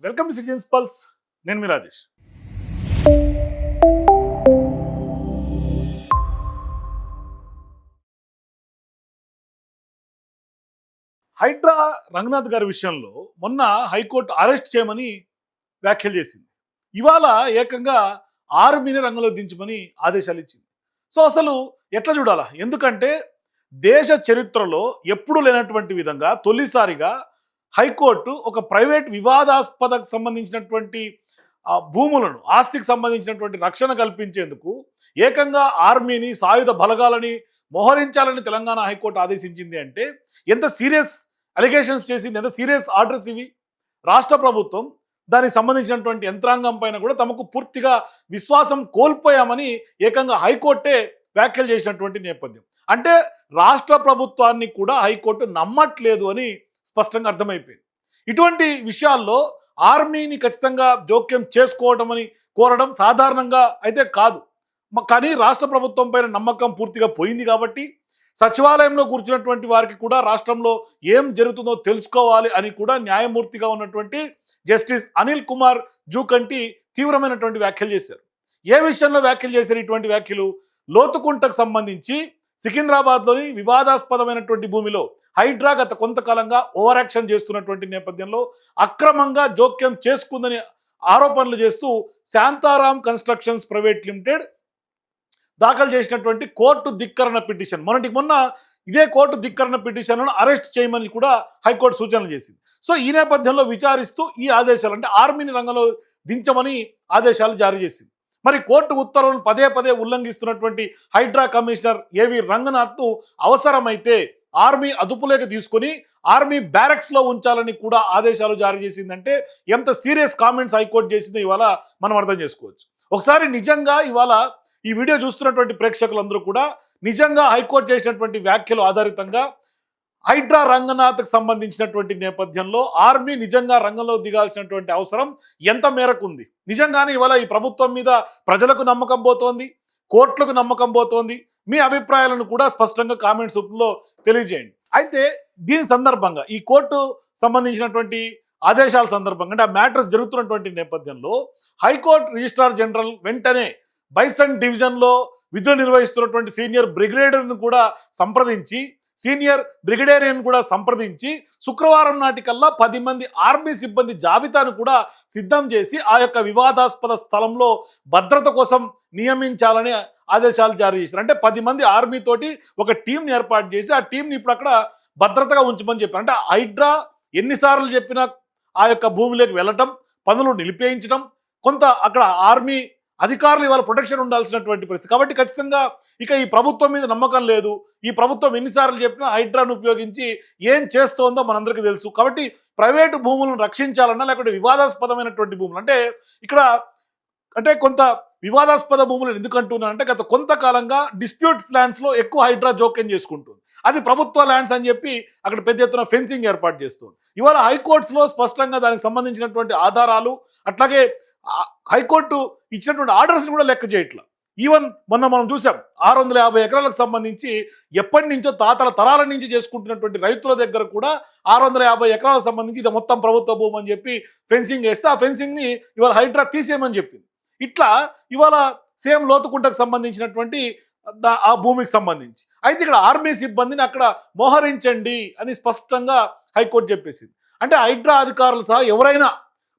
Welcome to citizens pulse. నేను మీ రాజేష్. హైడ్రా రంగనాథ్ గారి విషయంలో మొన్న హైకోర్టు అరెస్ట్ చేయమని వ్యాఖ్యలు చేసింది. ఇవాళ ఏకంగా ఆర్మీని రంగంలో దించమని ఆదేశాలు ఇచ్చింది. సో అసలు ఎట్లా చూడాలా? ఎందుకంటే దేశ చరిత్రలో ఎప్పుడు లేనటువంటి విధంగా తొలిసారిగా హైకోర్టు ఒక ప్రైవేట్ వివాదాస్పదకు సంబంధించినటువంటి భూములను, ఆస్తికి సంబంధించినటువంటి రక్షణ కల్పించేందుకు ఏకంగా ఆర్మీని, సాయుధ బలగాలని మోహరించాలని తెలంగాణ హైకోర్టు ఆదేశించింది అంటే ఎంత సీరియస్ అలిగేషన్స్ చేసింది, ఎంత సీరియస్ ఆర్డర్స్ ఇవి. రాష్ట్ర ప్రభుత్వం దానికి సంబంధించినటువంటి యంత్రాంగం పైన కూడా తమకు పూర్తిగా విశ్వాసం కోల్పోయామని ఏకంగా హైకోర్టే వ్యాఖ్యలు చేసినటువంటి నేపథ్యం. అంటే రాష్ట్ర ప్రభుత్వాన్ని కూడా హైకోర్టు నమ్మట్లేదు అని స్పష్టంగా అర్థమైపోయింది. ఇటువంటి విషయాల్లో ఆర్మీని ఖచ్చితంగా జోక్యం చేసుకోవడం అని కోరడం సాధారణంగా అయితే కాదు. కానీ రాష్ట్ర ప్రభుత్వం పైన నమ్మకం పూర్తిగా పోయింది కాబట్టి సచివాలయంలో కూర్చున్నటువంటి వారికి కూడా రాష్ట్రంలో ఏం జరుగుతుందో తెలుసుకోవాలి అని కూడా న్యాయమూర్తిగా ఉన్నటువంటి జస్టిస్ అనిల్ కుమార్ జూకంటి తీవ్రమైనటువంటి వ్యాఖ్యలు చేశారు. ఏ విషయంలో వ్యాఖ్యలు చేశారు? ఇటువంటి వ్యాఖ్యలు లోతుకుంటకు సంబంధించి సికింద్రాబాద్లోని వివాదాస్పదమైనటువంటి భూమిలో హైడ్రా గత కొంతకాలంగా ఓవర్ యాక్షన్ చేస్తున్నటువంటి నేపథ్యంలో అక్రమంగా జోక్యం చేసుకుందని ఆరోపణలు చేస్తూ శాంతారాం కన్స్ట్రక్షన్స్ ప్రైవేట్ లిమిటెడ్ దాఖలు చేసినటువంటి కోర్టు ధిక్కరణ పిటిషన్, మొన్న ఇదే కోర్టు ధిక్కరణ పిటిషన్లను అరెస్ట్ చేయమని కూడా హైకోర్టు సూచనలు చేసింది. సో ఈ నేపథ్యంలో విచారిస్తూ ఈ ఆదేశాలు, అంటే ఆర్మీని రంగంలో దించమని ఆదేశాలు జారీ చేసింది. మరి కోర్టు ఉత్తర్వులను పదే పదే ఉల్లంఘిస్తున్నటువంటి హైడ్రా కమిషనర్ ఏవి రంగనాథ్ను అవసరమైతే ఆర్మీ అదుపులోకి తీసుకుని ఆర్మీ బ్యారక్స్లో ఉంచాలని కూడా ఆదేశాలు జారీ చేసిందంటే ఎంత సీరియస్ కామెంట్స్ హైకోర్టు చేసిందో ఇవాళ మనం అర్థం చేసుకోవచ్చు. ఒకసారి నిజంగా ఇవాళ ఈ వీడియో చూస్తున్నటువంటి ప్రేక్షకులందరూ కూడా నిజంగా హైకోర్టు చేసినటువంటి వ్యాఖ్యలు ఆధారితంగా హైడ్రా రంగనాథ్కి సంబంధించినటువంటి నేపథ్యంలో ఆర్మీ నిజంగా రంగంలో దిగాల్సినటువంటి అవసరం ఎంత మేరకు ఉంది? నిజంగానే ఇవాళ ఈ ప్రభుత్వం మీద ప్రజలకు నమ్మకం పోతోంది, కోర్టులకు నమ్మకం పోతోంది. మీ అభిప్రాయాలను కూడా స్పష్టంగా కామెంట్స్ రూపంలో తెలియజేయండి. అయితే దీని సందర్భంగా ఈ కోర్టు సంబంధించినటువంటి ఆదేశాల సందర్భంగా అంటే ఆ మ్యాటర్స్ జరుగుతున్నటువంటి నేపథ్యంలో హైకోర్టు రిజిస్ట్రార్ జనరల్ వెంటనే బైసన్ డివిజన్లో విధులు నిర్వహిస్తున్నటువంటి సీనియర్ బ్రిగేడియన్ కూడా సంప్రదించి శుక్రవారం నాటికల్లా 10 మంది ఆర్మీ సిబ్బంది జాబితాను కూడా సిద్ధం చేసి ఆ యొక్క వివాదాస్పద స్థలంలో భద్రత కోసం నియమించాలని ఆదేశాలు జారీ చేశారు. అంటే 10 మంది ఆర్మీ తోటి ఒక టీంని ఏర్పాటు చేసి ఆ టీంని ఇప్పుడు అక్కడ భద్రతగా ఉంచమని చెప్పారు. అంటే హైడ్రా ఎన్నిసార్లు చెప్పినా ఆ యొక్క భూమిలోకి వెళ్ళటం, పనులు నిలిపేయించడం, కొంత అక్కడ ఆర్మీ అధికారులు ఇవాళ ప్రొటెక్షన్ ఉండాల్సినటువంటి పరిస్థితి. కాబట్టి ఖచ్చితంగా ఇక ఈ ప్రభుత్వం మీద నమ్మకం లేదు. ఈ ప్రభుత్వం ఎన్నిసార్లు చెప్పినా హైడ్రాను ఉపయోగించి ఏం చేస్తోందో మనందరికీ తెలుసు. కాబట్టి ప్రైవేటు భూములను రక్షించాలన్నా లేకపోతే వివాదాస్పదమైనటువంటి భూములు అంటే కొంత వివాదాస్పద భూములు ఎందుకు అంటున్నారంటే గత కొంతకాలంగా డిస్ప్యూట్స్ ల్యాండ్స్లో ఎక్కువ హైడ్రా జోక్యం చేసుకుంటుంది. అది ప్రభుత్వ ల్యాండ్స్ అని చెప్పి అక్కడ పెద్ద ఎత్తున ఫెన్సింగ్ ఏర్పాటు చేస్తుంది. ఇవాళ హైకోర్ట్స్లో స్పష్టంగా దానికి సంబంధించినటువంటి ఆధారాలు, అట్లాగే హైకోర్టు ఇచ్చినటువంటి ఆర్డర్స్ని కూడా లెక్క చేయట్లా. ఈవెన్ మొన్న మనం చూసాం 650 ఎకరాలకు సంబంధించి ఎప్పటి నుంచో తాతల తరాల నుంచి చేసుకుంటున్నటువంటి రైతుల దగ్గర కూడా 650 ఎకరాలకు సంబంధించి ఇది మొత్తం ప్రభుత్వ భూమి అని చెప్పి ఫెన్సింగ్ వేస్తే ఆ ఫెన్సింగ్ని ఇవాళ హైడ్రా తీసేయమని చెప్పింది. ఇట్లా ఇవాళ సేమ్ లోతుకుంటకు సంబంధించినటువంటి ఆ భూమికి సంబంధించి అయితే ఇక్కడ ఆర్మీ సిబ్బందిని అక్కడ మోహరించండి అని స్పష్టంగా హైకోర్టు చెప్పేసింది. అంటే హైడ్రా అధికారులు సహా ఎవరైనా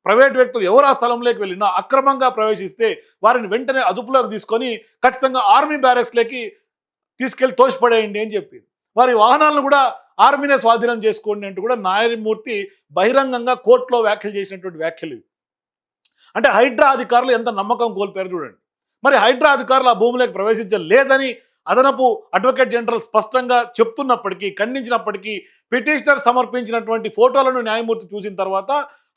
ప్రైవేట్ వ్యక్తులు ఎవరు ఆ స్థలంలోకి వెళ్ళినా అక్రమంగా ప్రవేశిస్తే వారిని వెంటనే అదుపులోకి తీసుకొని ఖచ్చితంగా ఆర్మీ బ్యారెక్స్లోకి తీసుకెళ్లి తోసిపడేయండి అని చెప్పింది. వారి వాహనాలను కూడా ఆర్మీనే స్వాధీనం చేసుకోండి అంటూ కూడా న్యాయమూర్తి బహిరంగంగా కోర్టులో వ్యాఖ్యలు చేసినటువంటి వ్యాఖ్యలు. అంటే హైడ్రా అధికారులు ఎంత నమ్మకం కోల్పోయారు చూడండి. మరి హైడ్రా అధికారులు ఆ భూమిలోకి ప్రవేశించలేదని అదనపు అడ్వకేట్ జనరల్ స్పష్టంగా చెప్తున్నప్పటికీ, ఖండించినప్పటికీ పిటిషనర్ సమర్పించినటువంటి ఫోటోలను న్యాయమూర్తి చూసిన తర్వాత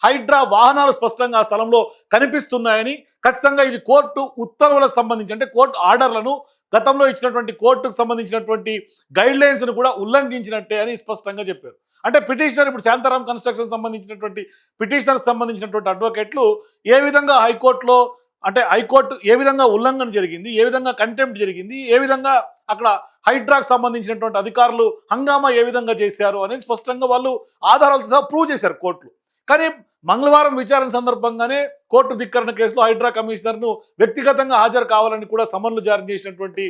హైడ్రా వాహనాలు స్పష్టంగా ఆ స్థలంలో కనిపిస్తున్నాయని, ఖచ్చితంగా ఇది కోర్టు ఉత్తర్వులకు సంబంధించి అంటే కోర్టు ఆర్డర్లను గతంలో ఇచ్చినటువంటి కోర్టుకు సంబంధించినటువంటి గైడ్ లైన్స్ను కూడా ఉల్లంఘించినట్టే అని స్పష్టంగా చెప్పారు. అంటే పిటిషనర్ ఇప్పుడు శాంతారాం కన్స్ట్రక్షన్ సంబంధించినటువంటి పిటిషనర్కి సంబంధించినటువంటి అడ్వకేట్లు ఏ విధంగా హైకోర్టులో అంటే హైకోర్టు ఏ విధంగా ఉల్లంఘన జరిగింది, ఏ విధంగా కంటెంప్ట్ జరిగింది, ఏ విధంగా అక్కడ హైడ్రాకు సంబంధించినటువంటి అధికారులు హంగామా ఏ విధంగా చేశారు అనేది స్పష్టంగా వాళ్ళు ఆధారాలతో సహా ప్రూవ్ చేశారు కోర్టులు. కానీ మంగళవారం విచారణ సందర్భంగానే కోర్టు ధిక్కరణ కేసులో హైడ్రా కమిషనర్ను వ్యక్తిగతంగా హాజరు కావాలని కూడా సమన్లు జారీ చేసినటువంటి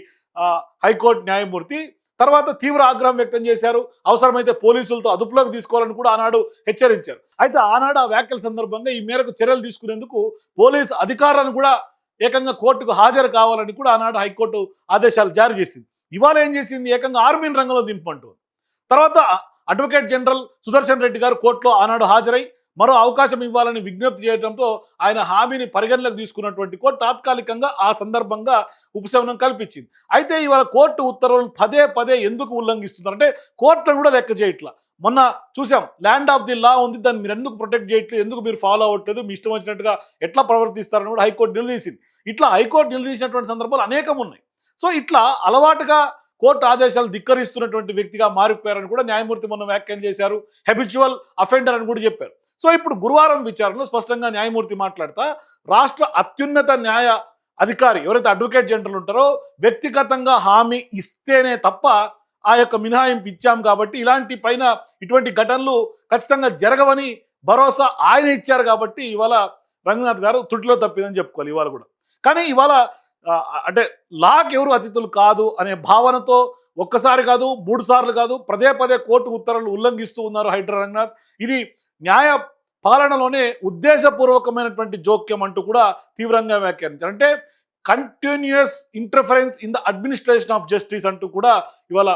హైకోర్టు న్యాయమూర్తి తర్వాత తీవ్ర ఆగ్రహం వ్యక్తం చేశారు. అవసరమైతే పోలీసులతో అదుపులోకి తీసుకోవాలని కూడా ఆనాడు హెచ్చరించారు. అయితే ఆనాడు ఆ వ్యాఖ్యల సందర్భంగా ఈ మేరకు చర్యలు తీసుకునేందుకు పోలీసు అధికారులను కూడా ఏకంగా కోర్టుకు హాజరు కావాలని కూడా ఆనాడు హైకోర్టు ఆదేశాలు జారీ చేసింది. ఇవాళ ఏం చేసింది, ఏకంగా ఆర్మీని రంగంలో దింపంటూ. తర్వాత అడ్వకేట్ జనరల్ సుదర్శన్ రెడ్డి గారు కోర్టులో ఆనాడు హాజరై మరో అవకాశం ఇవ్వాలని విజ్ఞప్తి చేయడంతో ఆయన హామీని పరిగణలోకి తీసుకున్నటువంటి కోర్టు తాత్కాలికంగా ఆ సందర్భంగా ఉపశమనం కల్పించింది. అయితే ఇవాళ కోర్టు ఉత్తర్వులను పదే పదే ఎందుకు ఉల్లంఘిస్తున్నారు అంటే కోర్టును కూడా లెక్క చేయట్లా. మొన్న చూసాం, ల్యాండ్ ఆఫ్ ది లా ఉంది, దాన్ని మీరు ఎందుకు ప్రొటెక్ట్ చేయట్లేదు, ఎందుకు మీరు ఫాలో అవ్వట్లేదు, మీ ఇష్టం వచ్చినట్టుగా ఎట్లా ప్రవర్తిస్తారని కూడా హైకోర్టు నిలదీసింది. ఇట్లా హైకోర్టు నిలదీసినటువంటి సందర్భాలు అనేకం ఉన్నాయి. సో ఇట్లా అలవాటుగా కోర్టు ఆదేశాలు ధిక్కరిస్తున్నటువంటి వ్యక్తిగా మారిపోయారని కూడా న్యాయమూర్తి మొన్న వ్యాఖ్యలు చేశారు. హెబిచువల్ అఫెండర్ అని కూడా చెప్పారు. సో ఇప్పుడు గురువారం విచారణలో స్పష్టంగా న్యాయమూర్తి మాట్లాడుతా రాష్ట్ర అత్యున్నత న్యాయ అధికారి ఎవరైతే అడ్వకేట్ జనరల్ ఉంటారో వ్యక్తిగతంగా హామీ ఇస్తేనే తప్ప ఆ యొక్క మినహాయింపు ఇచ్చాం కాబట్టి ఇలాంటి పైన ఇటువంటి ఘటనలు ఖచ్చితంగా జరగవని భరోసా ఆయన ఇచ్చారు. కాబట్టి ఇవాళ రంగనాథ్ గారు తుడిలో తప్పిందని చెప్పుకోవాలి ఇవాళ కూడా. కానీ ఇవాళ అంటే లాకి ఎవరు అతిథులు కాదు అనే భావనతో ఒక్కసారి కాదు, 3 సార్లు కాదు, పదే పదే కోర్టు ఉత్తర్వులు ఉల్లంఘిస్తూ ఉన్నారు హైడ్రా రంగనాథ్. ఇది న్యాయ పాలనలోనే ఉద్దేశపూర్వకమైనటువంటి జోక్యం అంటూ కూడా తీవ్రంగా వ్యాఖ్యానించారు. అంటే continuous interference in the administration of justice అంటూ కూడా ఇవాళ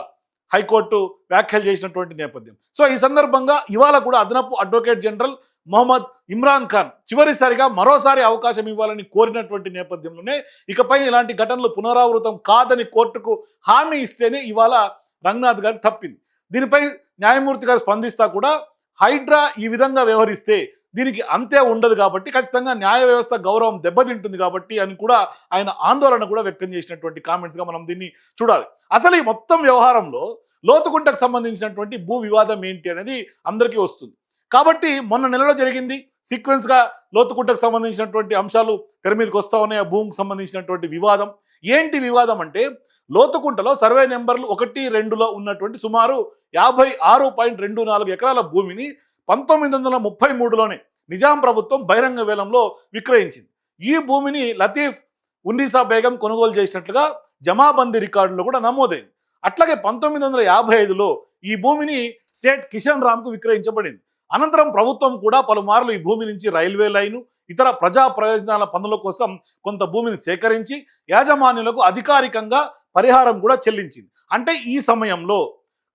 హైకోర్టు వ్యాఖ్యలు చేసినటువంటి నేపథ్యం. సో ఈ సందర్భంగా ఇవాళ కూడా అదనపు అడ్వకేట్ జనరల్ మొహమ్మద్ ఇమ్రాన్ ఖాన్ చివరిసారిగా మరోసారి అవకాశం ఇవ్వాలని కోరినటువంటి నేపథ్యంలోనే ఇకపై ఇలాంటి ఘటనలు పునరావృతం కాదని కోర్టుకు హామీ ఇస్తేనే ఇవాళ రంగనాథ్ గారు తప్పింది. దీనిపై న్యాయమూర్తి గారు స్పందిస్తా కూడా హైడ్రా ఈ విధంగా వ్యవహరిస్తే దీనికి అంతే ఉండదు కాబట్టి ఖచ్చితంగా న్యాయ వ్యవస్థ గౌరవం దెబ్బతింటుంది కాబట్టి అని కూడా ఆయన ఆందోళన కూడా వ్యక్తం చేసినటువంటి కామెంట్స్గా మనం దీన్ని చూడాలి. అసలు ఈ మొత్తం వ్యవహారంలో లోతుకుంటకు సంబంధించినటువంటి భూ వివాదం ఏంటి అనేది అందరికీ వస్తుంది. కాబట్టి మొన్న నెలలో జరిగింది సీక్వెన్స్గా లోతుకుంటకు సంబంధించినటువంటి అంశాలు తెర మీదకి వస్తూ ఉన్నాయి. ఆ భూమికి సంబంధించినటువంటి వివాదం ఏంటి వివాదం అంటే లోతుకుంటలో సర్వే నెంబర్లు 1, 2లో ఉన్నటువంటి సుమారు 56.24 ఎకరాల భూమిని 1933లోనే నిజాం ప్రభుత్వం బహిరంగ వేలంలో విక్రయించింది. ఈ భూమిని లతీఫ్ ఉన్నీసా బేగం కొనుగోలు చేసినట్లుగా జమాబందీ రికార్డులో కూడా నమోదైంది. అట్లాగే 1955లో ఈ భూమిని సేట్ కిషన్ రామ్కు విక్రయించబడింది. అనంతరం ప్రభుత్వం కూడా పలుమార్లు ఈ భూమి నుంచి రైల్వే లైను ఇతర ప్రజా ప్రయోజనాల పనుల కోసం కొంత భూమిని సేకరించి యాజమాన్యులకు అధికారికంగా పరిహారం కూడా చెల్లించింది. అంటే ఈ సమయంలో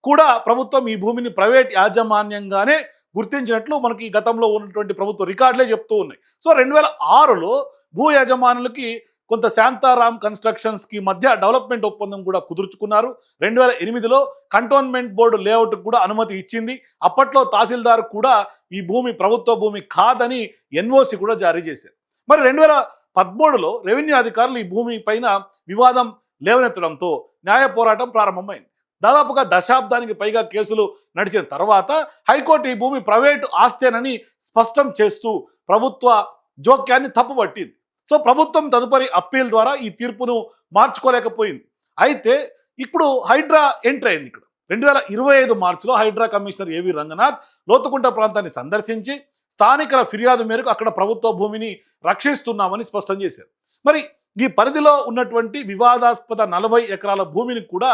కూడా ప్రభుత్వం ఈ భూమిని ప్రైవేట్ యాజమాన్యంగానే గుర్తించినట్లు మనకి గతంలో ఉన్నటువంటి ప్రభుత్వ రికార్డులే చెప్తూ ఉన్నాయి. సో 2006లో భూ యజమానులకి కొంత శాంతారాం కన్స్ట్రక్షన్స్కి మధ్య డెవలప్మెంట్ ఒప్పందం కూడా కుదుర్చుకున్నారు. 2008లో కంటోన్మెంట్ బోర్డు లేఅవుట్కి కూడా అనుమతి ఇచ్చింది. అప్పట్లో తహసీల్దార్ కూడా ఈ భూమి ప్రభుత్వ భూమి కాదని ఎన్ఓసి కూడా జారీ చేశారు. మరి 2013లో రెవెన్యూ అధికారులు ఈ భూమి పైన వివాదం లేవనెత్తడంతో న్యాయ పోరాటం ప్రారంభమైంది. దాదాపుగా దశాబ్దానికి పైగా కేసులు నడిచిన తర్వాత హైకోర్టు ఈ భూమి ప్రైవేటు ఆస్తేనని స్పష్టం చేస్తూ ప్రభుత్వ జోక్యాన్ని తప్పుపట్టింది. సో ప్రభుత్వం తదుపరి అప్పీల్ ద్వారా ఈ తీర్పును మార్చుకోలేకపోయింది. అయితే ఇప్పుడు హైడ్రా ఎంట్రీ అయింది. ఇక్కడ 2025 మార్చిలో హైడ్రా కమిషనర్ ఏవి రంగనాథ్ లోతుకుంట ప్రాంతాన్ని సందర్శించి స్థానికుల ఫిర్యాదు మేరకు అక్కడ ప్రభుత్వ భూమిని రక్షిస్తున్నామని స్పష్టం చేశారు. మరి ఈ పరిధిలో ఉన్నటువంటి వివాదాస్పద 40 ఎకరాల భూమిని కూడా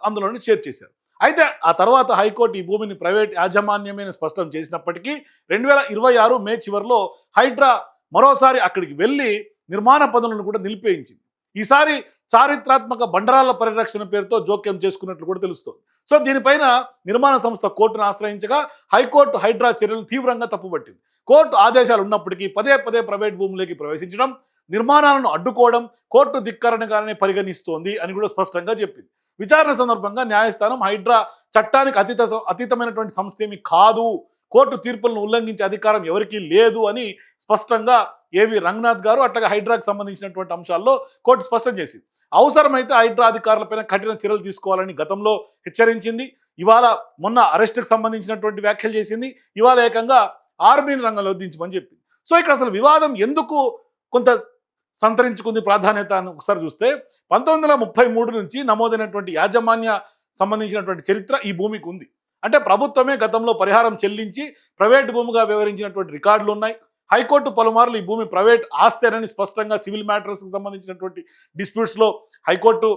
అందులోనే చేర్చేశారు. అయితే ఆ తర్వాత హైకోర్టు ఈ భూమిని ప్రైవేట్ యాజమాన్యమైన స్పష్టం చేసినప్పటికీ 2026 మే చివరిలో హైడ్రా మరోసారి అక్కడికి వెళ్ళి నిర్మాణ పనులను కూడా నిలిపేయించింది. ఈసారి చారిత్రాత్మక బండరాళ్ల పరిరక్షణ పేరుతో జోక్యం చేసుకున్నట్లు కూడా తెలుస్తోంది. సో దీనిపైన నిర్మాణ సంస్థ కోర్టును ఆశ్రయించగా హైకోర్టు హైడ్రా చర్యలు తీవ్రంగా తప్పుపట్టింది. కోర్టు ఆదేశాలు ఉన్నప్పటికీ పదే పదే ప్రైవేట్ భూములకి ప్రవేశించడం, నిర్మాణాలను అడ్డుకోవడం కోర్టు ధిక్కరణగానే పరిగణిస్తోంది అని కూడా స్పష్టంగా చెప్పింది. విచారణ సందర్భంగా న్యాయస్థానం హైడ్రా చట్టానికి అతీతమైనటువంటి సంస్థ ఏమీ కాదు, కోర్టు తీర్పులను ఉల్లంఘించే అధికారం ఎవరికీ లేదు అని స్పష్టంగా ఏవి రంగనాథ్ గారు అట్లాగే హైడ్రాకు సంబంధించినటువంటి అంశాల్లో కోర్టు స్పష్టం చేసింది. అవసరమైతే హైడ్రా అధికారులపైన కఠిన చర్యలు తీసుకోవాలని గతంలో హెచ్చరించింది. ఇవాళ మొన్న అరెస్టుకు సంబంధించినటువంటి వ్యాఖ్యలు చేసింది. ఇవాళ ఏకంగా ఆర్మీని రంగంలో దించమని చెప్పింది. సో ఇక్కడ అసలు వివాదం ఎందుకు కొంత సంతరించుకుంది ప్రాధాన్యత అని ఒకసారి చూస్తే 1933 నుంచి నమోదైనటువంటి యాజమాన్య సంబంధించినటువంటి చరిత్ర ఈ భూమికి ఉంది. అంటే ప్రభుత్వమే గతంలో పరిహారం చెల్లించి ప్రైవేట్ భూమిగా వ్యవహరించినటువంటి రికార్డులు ఉన్నాయి. హైకోర్టు పలుమార్లు ఈ భూమి ప్రైవేట్ ఆస్తేనని స్పష్టంగా సివిల్ మ్యాటర్స్కి సంబంధించినటువంటి డిస్ప్యూట్స్లో హైకోర్టు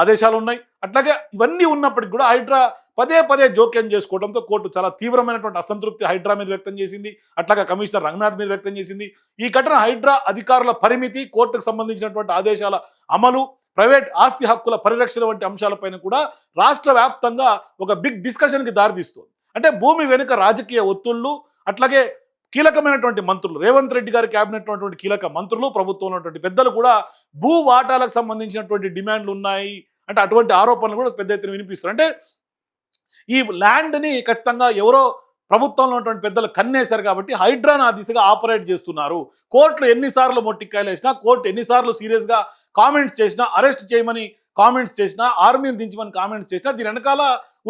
ఆదేశాలు ఉన్నాయి. అట్లాగే ఇవన్నీ ఉన్నప్పటికీ కూడా హైడ్రా పదే పదే జోక్యం చేసుకోవడంతో కోర్టు చాలా తీవ్రమైనటువంటి అసంతృప్తి హైడ్రా మీద వ్యక్తం చేసింది. అట్లాగే కమిషనర్ రంగనాథ్ మీద వ్యక్తం చేసింది. ఈ ఘటన హైడ్రా అధికారుల పరిమితి, కోర్టుకు సంబంధించినటువంటి ఆదేశాల అమలు, ప్రైవేట్ ఆస్తి హక్కుల పరిరక్షణ వంటి అంశాలపైన కూడా రాష్ట్ర వ్యాప్తంగా ఒక బిగ్ డిస్కషన్కి దారితీస్తుంది. అంటే భూమి వెనుక రాజకీయ ఒత్తిళ్లు, అట్లాగే కీలకమైనటువంటి మంత్రులు, రేవంత్ రెడ్డి గారి క్యాబినెట్ ఉన్నటువంటి కీలక మంత్రులు, ప్రభుత్వం ఉన్నటువంటి పెద్దలు కూడా భూ వాటాలకు సంబంధించినటువంటి డిమాండ్లు ఉన్నాయి అంటే అటువంటి ఆరోపణలు కూడా పెద్ద ఎత్తున వినిపిస్తారు. అంటే ఈ ల్యాండ్ని ఖచ్చితంగా ఎవరో ప్రభుత్వంలో ఉన్నటువంటి పెద్దలు కన్నేశారు కాబట్టి హైడ్రాను ఆ దిశగా ఆపరేట్ చేస్తున్నారు. కోర్టులు ఎన్నిసార్లు మొట్టికాయలు వేసినా, కోర్టు ఎన్నిసార్లు సీరియస్గా కామెంట్స్ చేసినా, అరెస్ట్ చేయమని కామెంట్స్ చేసినా, ఆర్మీని దించమని కామెంట్స్ చేసినా దీని వెనకాల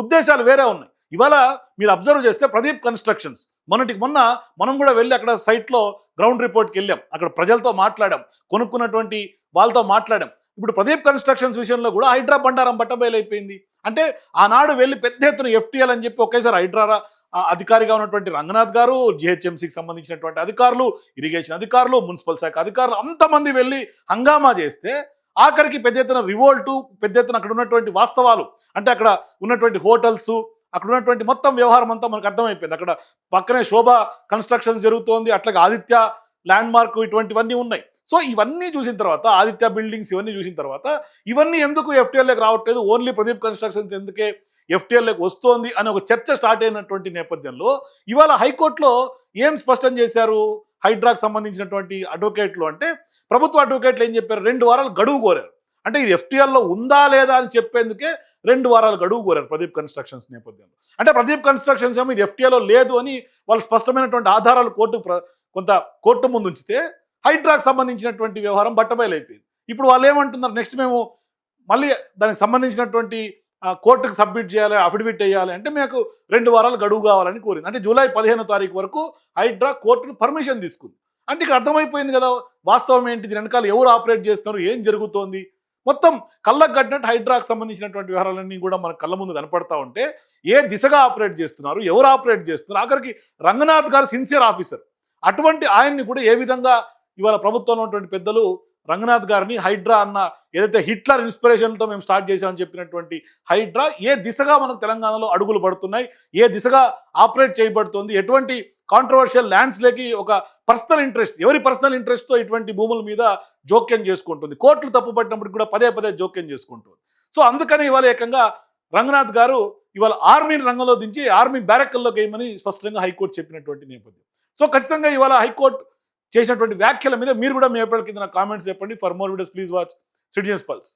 ఉద్దేశాలు వేరే ఉన్నాయి. ఇవాళ మీరు అబ్జర్వ్ చేస్తే ప్రదీప్ కన్స్ట్రక్షన్స్ మొన్నటికి మొన్న మనం కూడా వెళ్ళి అక్కడ సైట్లో గ్రౌండ్ రిపోర్ట్కి వెళ్ళాం. అక్కడ ప్రజలతో మాట్లాడాం, కొనుక్కున్నటువంటి వాళ్ళతో మాట్లాడాం. ఇప్పుడు ప్రదీప్ కన్స్ట్రక్షన్స్ విషయంలో కూడా హైడ్రా బండారం బట్టబయలైపోయింది. అంటే ఆనాడు వెళ్ళి పెద్ద ఎత్తున ఎఫ్టీఎల్ అని చెప్పి ఒకేసారి హైడ్రా అధికారిగా ఉన్నటువంటి రంగనాథ్ గారు, జిహెచ్ఎంసీకి సంబంధించినటువంటి అధికారులు, ఇరిగేషన్ అధికారులు, మున్సిపల్ శాఖ అధికారులు అంతమంది వెళ్ళి హంగామా చేస్తే ఆఖరికి పెద్ద ఎత్తున రివోల్టు, పెద్ద ఎత్తున అక్కడ ఉన్నటువంటి వాస్తవాలు అంటే అక్కడ ఉన్నటువంటి హోటల్స్, అక్కడ ఉన్నటువంటి మొత్తం వ్యవహారం అంతా మనకు అర్థమైపోయింది. అక్కడ పక్కనే శోభ కన్స్ట్రక్షన్స్ జరుగుతోంది, అట్లాగే ఆదిత్య ల్యాండ్ మార్క్ ఇటువంటివన్నీ ఉన్నాయి. సో ఇవన్నీ చూసిన తర్వాత, ఆదిత్య బిల్డింగ్స్ ఇవన్నీ చూసిన తర్వాత ఇవన్నీ ఎందుకు ఎఫ్టీఎల్లోకి రావట్లేదు, ఓన్లీ ప్రదీప్ కన్స్ట్రక్షన్స్ ఎందుకే ఎఫ్టీఎల్లోకి వస్తోంది అనే ఒక చర్చ స్టార్ట్ అయినటువంటి నేపథ్యంలో ఇవాళ హైకోర్టులో ఏం స్పష్టం చేశారు హైడ్రాకు సంబంధించినటువంటి అడ్వకేట్లు అంటే, ప్రభుత్వ అడ్వకేట్లు ఏం చెప్పారు, 2 వారాలు గడువు కోరారు. అంటే ఇది ఎఫ్టీఎల్లో ఉందా లేదా అని చెప్పేందుకే 2 వారాలు గడువు కోరారు ప్రదీప్ కన్స్ట్రక్షన్స్ నేపథ్యంలో. అంటే ప్రదీప్ కన్స్ట్రక్షన్స్ ఏమో ఇది ఎఫ్టీఎల్లో లేదు అని వాళ్ళు స్పష్టమైనటువంటి ఆధారాలు కొంత కోర్టు ముందు ఉంచితే హైడ్రాకు సంబంధించినటువంటి వ్యవహారం బట్టబయలైపోయింది. ఇప్పుడు వాళ్ళు ఏమంటున్నారు, నెక్స్ట్ మేము మళ్ళీ దానికి సంబంధించినటువంటి కోర్టుకు సబ్మిట్ చేయాలి, అఫిడవిట్ వేయాలి అంటే మీకు 2 వారాలు గడువు కావాలని కోరింది. అంటే జూలై 15వ తారీఖు వరకు హైడ్రా కోర్టును పర్మిషన్ తీసుకుంది. అంటే ఇక్కడ అర్థమైపోయింది కదా వాస్తవం ఏంటి, దీని వెనకాల ఎవరు ఆపరేట్ చేస్తున్నారు, ఏం జరుగుతోంది, మొత్తం కళ్ళకు కట్టినట్టు హైడ్రాకు సంబంధించినటువంటి వ్యవహారాలన్నీ కూడా మన కళ్ళ ముందు కనపడతా ఉంటే ఏ దిశగా ఆపరేట్ చేస్తున్నారు, ఎవరు ఆపరేట్ చేస్తున్నారు, ఆఖరికి రంగనాథ్ గారు సిన్సియర్ ఆఫీసర్, అటువంటి ఆయన్ని కూడా ఏ విధంగా ఇవాళ ప్రభుత్వంలో ఉన్నటువంటి పెద్దలు రంగనాథ్ గారిని హైడ్రా అన్న ఏదైతే హిట్లర్ ఇన్స్పిరేషన్తో మేము స్టార్ట్ చేసామని చెప్పినటువంటి హైడ్రా ఏ దిశగా మనకు తెలంగాణలో అడుగులు పడుతున్నాయి, ఏ దిశగా ఆపరేట్ చేయబడుతుంది, ఎటువంటి కాంట్రవర్షియల్ ల్యాండ్స్లోకి ఒక పర్సనల్ ఇంట్రెస్ట్, ఎవరి పర్సనల్ ఇంట్రెస్ట్తో ఇటువంటి భూముల మీద జోక్యం చేసుకుంటుంది, కోర్టులు తప్పు పట్టినప్పుడు కూడా పదే పదే జోక్యం చేసుకుంటుంది. సో అందుకని ఇవాళ ఏకంగా రంగనాథ్ గారు ఇవాళ ఆర్మీని రంగంలో దించి ఆర్మీ బ్యారక్ల్లో వేయమని స్పష్టంగా హైకోర్టు చెప్పినటువంటి నేపథ్యం. సో ఖచ్చితంగా ఇవాళ హైకోర్టు చేసినటువంటి వ్యాఖ్యల మీద మీరు కూడా మీ అభిప్రాయాల కింద కామెంట్స్ చెప్పండి. For more videos please watch citizens pulse.